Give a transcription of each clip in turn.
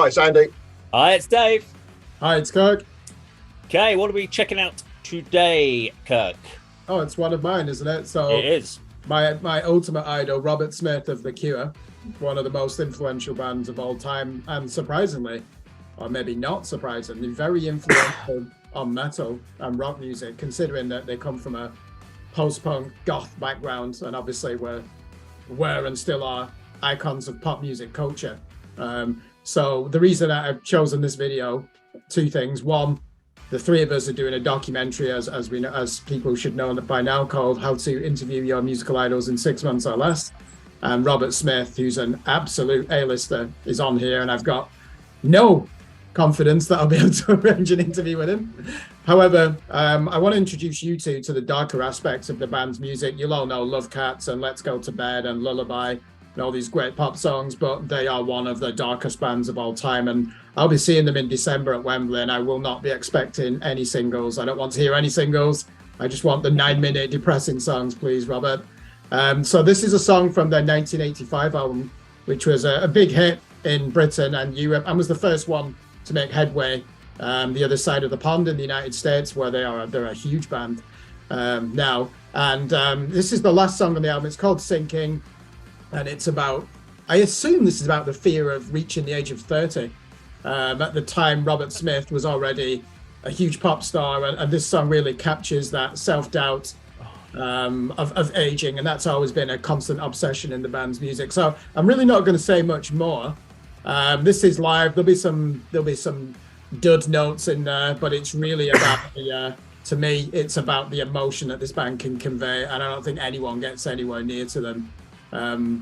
Hi, it's Andy. Hi, it's Dave. Hi, it's Kirk. Okay, what are we checking out today, Kirk? Oh, it's one of mine, isn't it? So It is. my ultimate idol, Robert Smith of The Cure, one of the most influential bands of all time, and surprisingly, or maybe not surprisingly, very influential on metal and rock music, considering that they come from a post-punk goth background and obviously were and still are icons of pop music culture. So the reason that I've chosen this video, two things. One, the three of us are doing a documentary, as we know, as people should know by now, called "How to Interview Your Musical Idols in 6 Months or Less." And Robert Smith, who's an absolute A-lister, is on here, and I've got no confidence that I'll be able to arrange an interview with him. However, I want to introduce you two to the darker aspects of the band's music. You'll all know Love Cats and Let's Go to Bed and Lullaby and all these great pop songs, but they are one of the darkest bands of all time. And I'll be seeing them in December at Wembley, and I will not be expecting any singles. I don't want to hear any singles. I just want the 9-minute depressing songs, please, Robert. So this is a song from their 1985 album, which was a big hit in Britain and Europe, and was the first one to make headway the other side of the pond in the United States, where they're a huge band now. And this is the last song on the album. It's called Sinking, and it's about, I assume this is about the fear of reaching the age of 30. At the time, Robert Smith was already a huge pop star, and this song really captures that self-doubt of aging, and that's always been a constant obsession in the band's music. So I'm really not going to say much more. This is live. There'll be some dud notes in there, but it's really about to me, it's about the emotion that this band can convey, and I don't think anyone gets anywhere near to them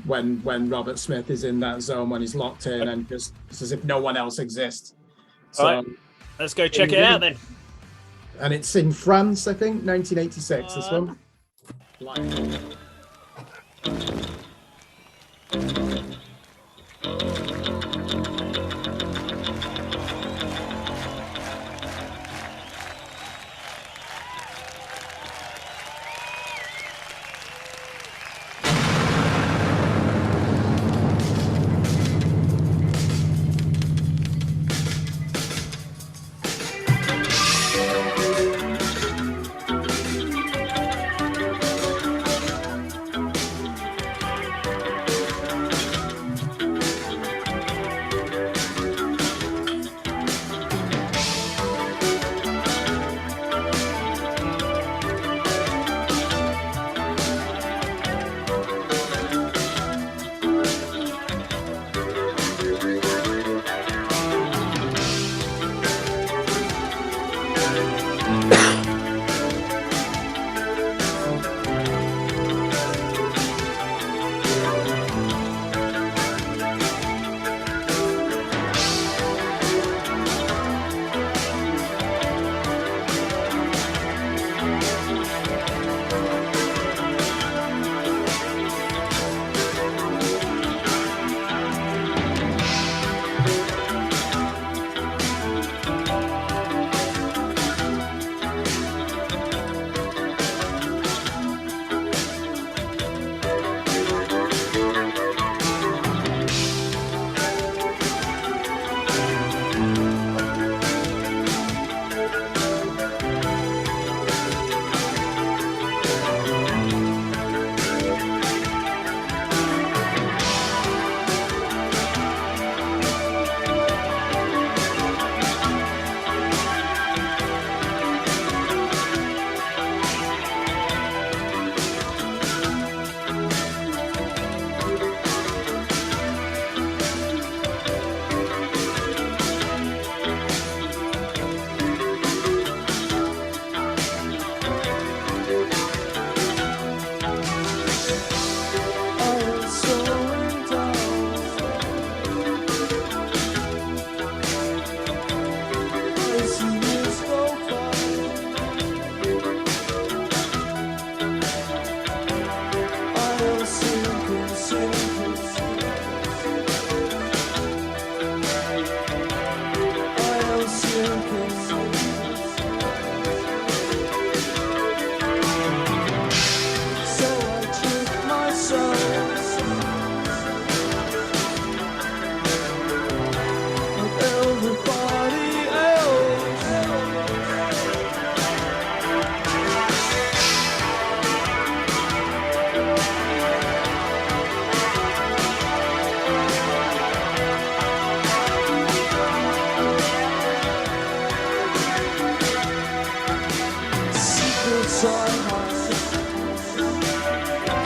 when Robert Smith is in that zone, when he's locked in and just it's as if no one else exists. So all right, let's go check it out then. And it's in France, I think, 1986. This one.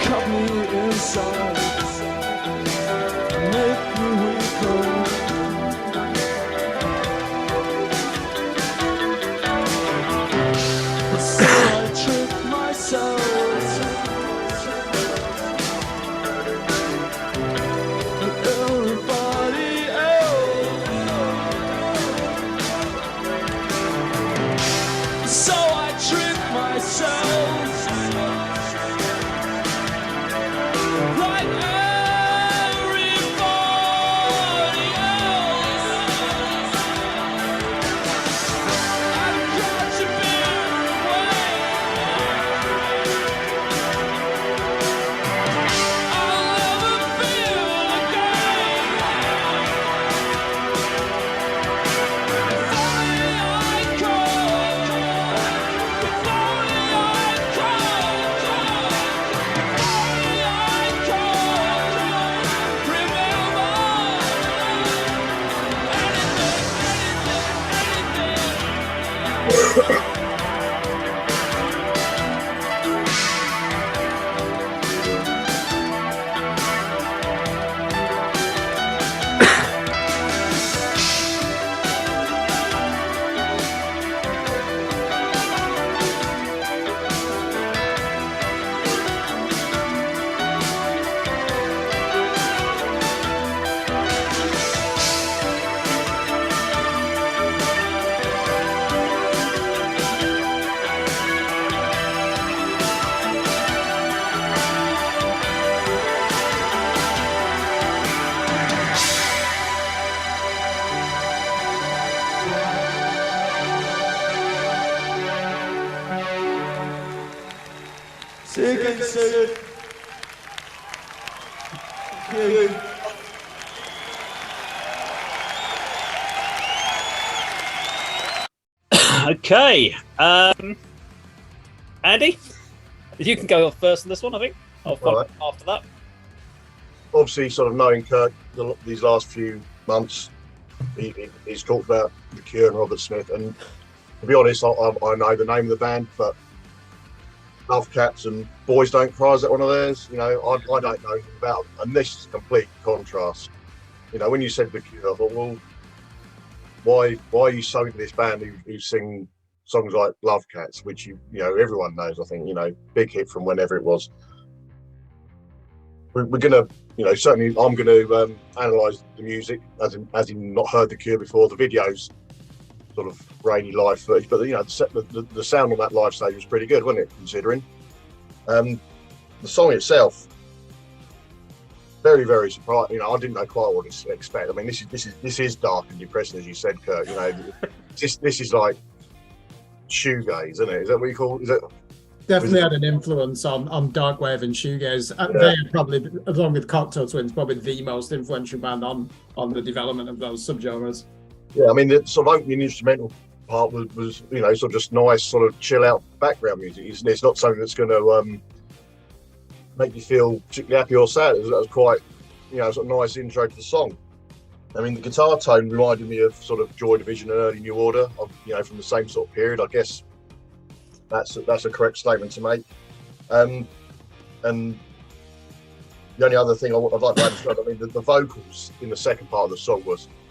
cut me inside, make me weaker. So I trick myself. Everybody else. So I trick myself like everybody else. I've got to be away. I'll never feel again. If only I could. If only I could. If only I could remember anything. See you again soon. Thank you. Okay. Andy, you can go off first on this one, I think. I'll follow Right. after that. Obviously, sort of knowing Kirk these last few months, he's talked about The Cure and Robert Smith, and to be honest, I know the name of the band, but Love Cats and Boys Don't Cry, is that one of theirs? You know, I don't know anything about them, and this is a complete contrast. You know, when you said The Cure, I thought, well, why are you so into this band who sing songs like Love Cats, which you know everyone knows, I think, you know, big hit from whenever it was. We're gonna, you know, certainly I'm gonna analyse the music as in not heard The Cure before. The videos sort of rainy live footage, but you know the sound on that live stage was pretty good, wasn't it? Considering the song itself, very, very surprised. You know, I didn't know quite what to expect. I mean, this is dark and depressing, as you said, Kirk. You know, this is like shoegaze, isn't it? Is that what you call? Is it? Definitely had an influence on darkwave and shoegaze. They are probably, along with Cocktail Twins, probably the most influential band on the development of those subgenres. Yeah, I mean, the sort of opening instrumental part was you know, sort of just nice, sort of chill out background music. It's not something that's going to make you feel particularly happy or sad. That was quite, you know, sort of nice intro to the song. I mean, the guitar tone reminded me of sort of Joy Division and early New Order, you know, from the same sort of period. I guess that's a correct statement to make. And the only other thing I'd like to add is, I mean, the vocals in the second part of the song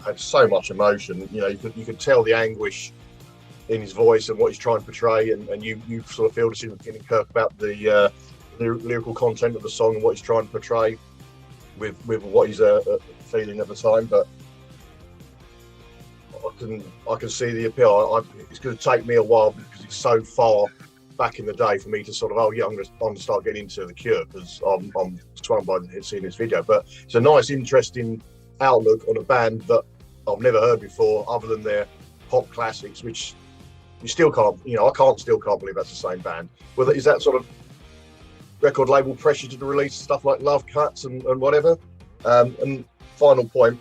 had so much emotion. You know, you could tell the anguish in his voice and what he's trying to portray, and you sort of feel this in Kirk about the lyrical content of the song and what he's trying to portray with what he's feeling at the time. But I can see the appeal. It's going to take me a while because it's so far back in the day for me to sort of, I'm going to start getting into The Cure because I'm swung by seeing this video. But it's a nice, interesting outlook on a band that I've never heard before, other than their pop classics, which you still can't, you know, I still can't believe that's the same band. Whether is that sort of record label pressure to release stuff like Love Cuts and whatever. And final point,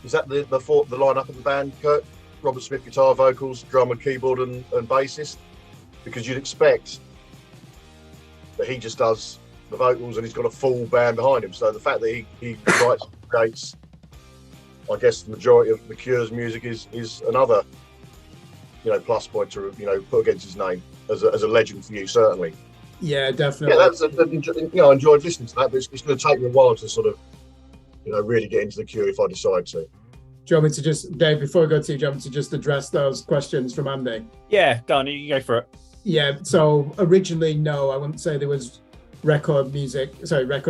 is that the lineup of the band, Kirk? Robert Smith, guitar, vocals, drummer, keyboard and bassist? Because you'd expect that he just does the vocals and he's got a full band behind him. So the fact that he writes and creates, I guess the majority of The Cure's music is another, plus point to put against his name as a legend for you, certainly. Yeah, definitely. Yeah, I enjoyed listening to that, but it's going to take me a while to sort of really get into the Cure if I decide to. Do you want me to just, Dave, before we go to you, do you want me to just address those questions from Andy? Yeah, go on, you go for it. Yeah, so originally, no, I wouldn't say there was record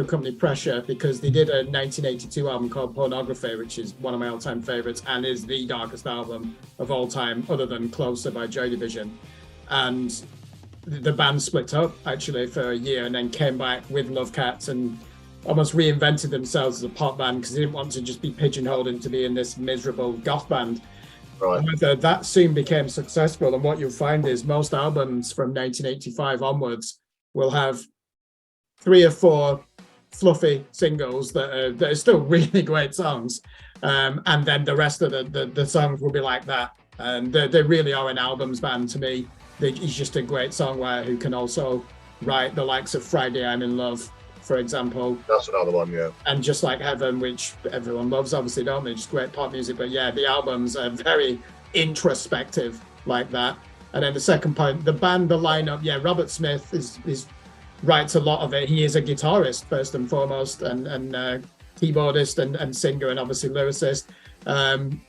company pressure, because they did a 1982 album called Pornography, which is one of my all-time favorites and is the darkest album of all time, other than Closer by Joy Division. And the band split up actually for a year and then came back with Love Cats and almost reinvented themselves as a pop band, because they didn't want to just be pigeonholed into being this miserable goth band. Right. However, that soon became successful, and what you'll find is most albums from 1985 onwards will have 3 or 4 fluffy singles that are still really great songs, and then the rest of the songs will be like that. And they really are an albums band to me. He's just a great songwriter who can also write the likes of Friday I'm in Love, for example. That's another one, yeah. And Just Like Heaven, which everyone loves, obviously, don't they? Just great pop music. But yeah, the albums are very introspective like that. And then the second point, the band, the lineup, yeah, Robert Smith is writes a lot of it. He is a guitarist first and foremost, and keyboardist and singer, and obviously lyricist.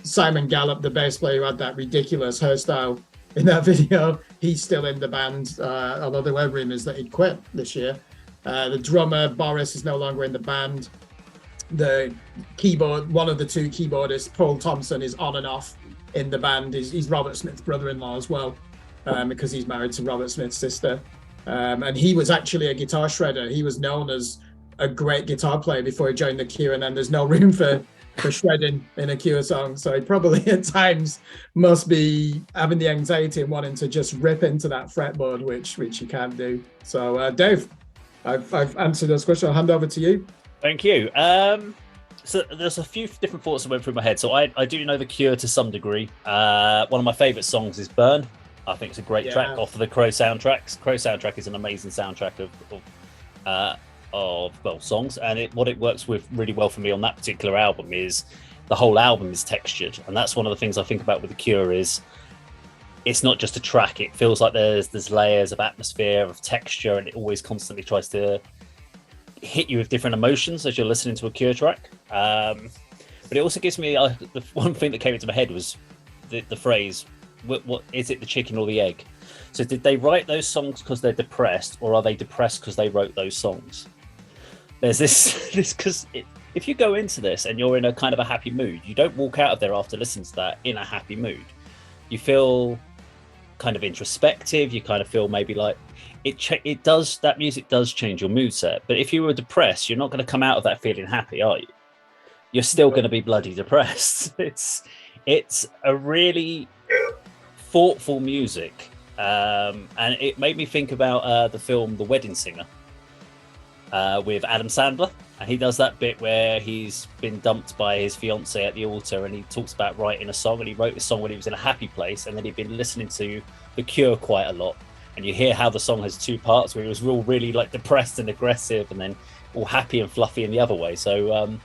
Simon Gallup, the bass player who had that ridiculous hairstyle in that video, he's still in the band, although the word rumors that he'd quit this year. The drummer Boris is no longer in the band. The keyboard, one of the 2 keyboardists, Paul Thompson, is on and off in the band. He's Robert Smith's brother-in-law as well, because he's married to Robert Smith's sister. And he was actually a guitar shredder. He was known as a great guitar player before he joined the Cure, and then there's no room for shredding in a Cure song. So he probably at times must be having the anxiety and wanting to just rip into that fretboard, which you can't do. So Dave, I've answered those questions. I'll hand over to you. Thank you. So there's a few different thoughts that went through my head. So I do know the Cure to some degree. One of my favourite songs is Burn. I think it's a great track off of the Crow soundtracks. Crow soundtrack is an amazing soundtrack of songs, and what it works with really well for me on that particular album is the whole album is textured, and that's one of the things I think about with the Cure is it's not just a track. It feels like there's layers of atmosphere, of texture, and it always constantly tries to hit you with different emotions as you're listening to a Cure track. But it also gives me the one thing that came into my head was the phrase, what is it, the chicken or the egg? So did they write those songs because they're depressed, or are they depressed because they wrote those songs? There's this because if you go into this and you're in a kind of a happy mood, you don't walk out of there after listening to that in a happy mood. You feel kind of introspective. You kind of feel maybe like it does, that music does change your mood set. But if you were depressed, you're not going to come out of that feeling happy, are you? You're still going to be bloody depressed. It's a really thoughtful music, and it made me think about the film The Wedding Singer with Adam Sandler, and he does that bit where he's been dumped by his fiancée at the altar, and he talks about writing a song, and he wrote this song when he was in a happy place, and then he'd been listening to The Cure quite a lot, and you hear how the song has 2 parts where he was really like depressed and aggressive, and then all happy and fluffy in the other way. So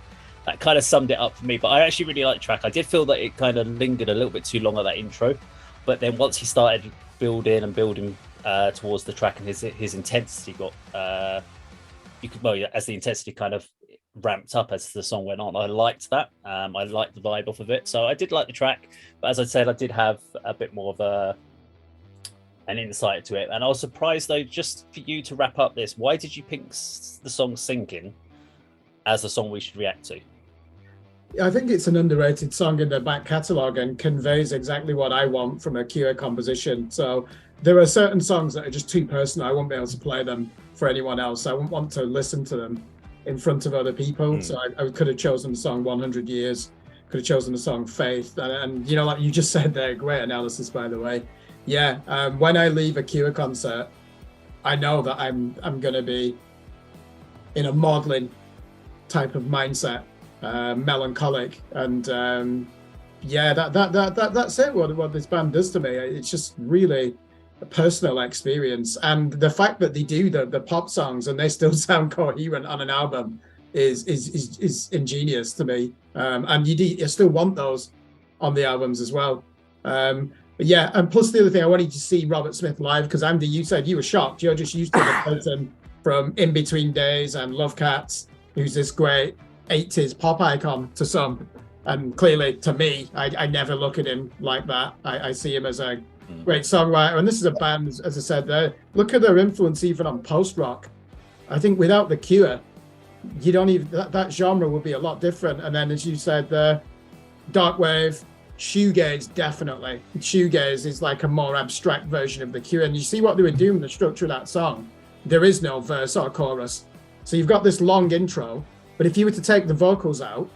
that kind of summed it up for me. But I actually really like the track. I did feel that it kind of lingered a little bit too long at that intro, but then once he started building towards the track, and his intensity got as the intensity kind of ramped up as the song went on, I liked that. I liked the vibe off of it, so I did like the track. But as I said, I did have a bit more of an insight to it, and I was surprised though, just for you to wrap up this, why did you pick the song Sinking as the song we should react to? I think it's an underrated song in their back catalogue and conveys exactly what I want from a Cure composition. So there are certain songs that are just too personal. I won't be able to play them for anyone else. I wouldn't want to listen to them in front of other people. So I could have chosen the song 100 Years, could have chosen the song Faith. And you know, like you just said there, great analysis, by the way. Yeah, when I leave a Cure concert, I know that I'm going to be in a maudlin type of mindset, melancholic, and that's it. What this band does to me, it's just really a personal experience, and the fact that they do the pop songs and they still sound coherent on an album is ingenious to me. And you still want those on the albums as well. But yeah, and plus the other thing, I wanted to see Robert Smith live because Andy, you said you were shocked. You're just used to the person from In Between Days and Love Cats, who's this great 80s pop icon to some. And clearly to me, I never look at him like that. I see him as a great songwriter. And this is a band, as I said, look at their influence even on post-rock. I think without The Cure, you don't even, that genre would be a lot different. And then as you said, dark wave, shoegaze, definitely. Shoegaze is like a more abstract version of The Cure. And you see what they were doing, the structure of that song. There is no verse or chorus. So you've got this long intro, but if you were to take the vocals out,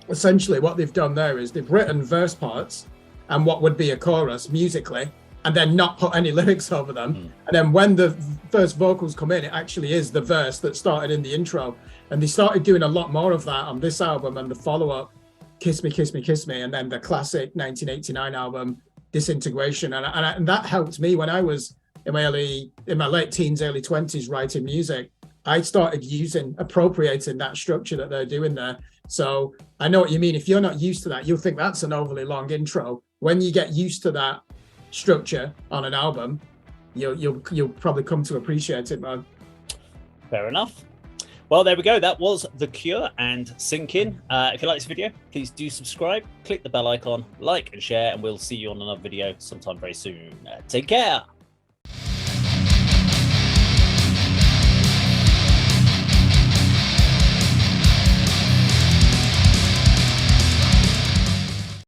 essentially what they've done there is they've written verse parts and what would be a chorus musically, and then not put any lyrics over them. And then when the first vocals come in, it actually is the verse that started in the intro. And they started doing a lot more of that on this album and the follow-up, Kiss Me, Kiss Me, Kiss Me, and then the classic 1989 album, Disintegration. And that helped me when I was in my late teens, early 20s writing music. I started appropriating that structure that they're doing there. So I know what you mean. If you're not used to that, you'll think that's an overly long intro. When you get used to that structure on an album, you'll probably come to appreciate it, man. Fair enough. Well, there we go. That was The Cure and Sinking. If you like this video, please do subscribe, click the bell icon, like and share, and we'll see you on another video sometime very soon. Take care.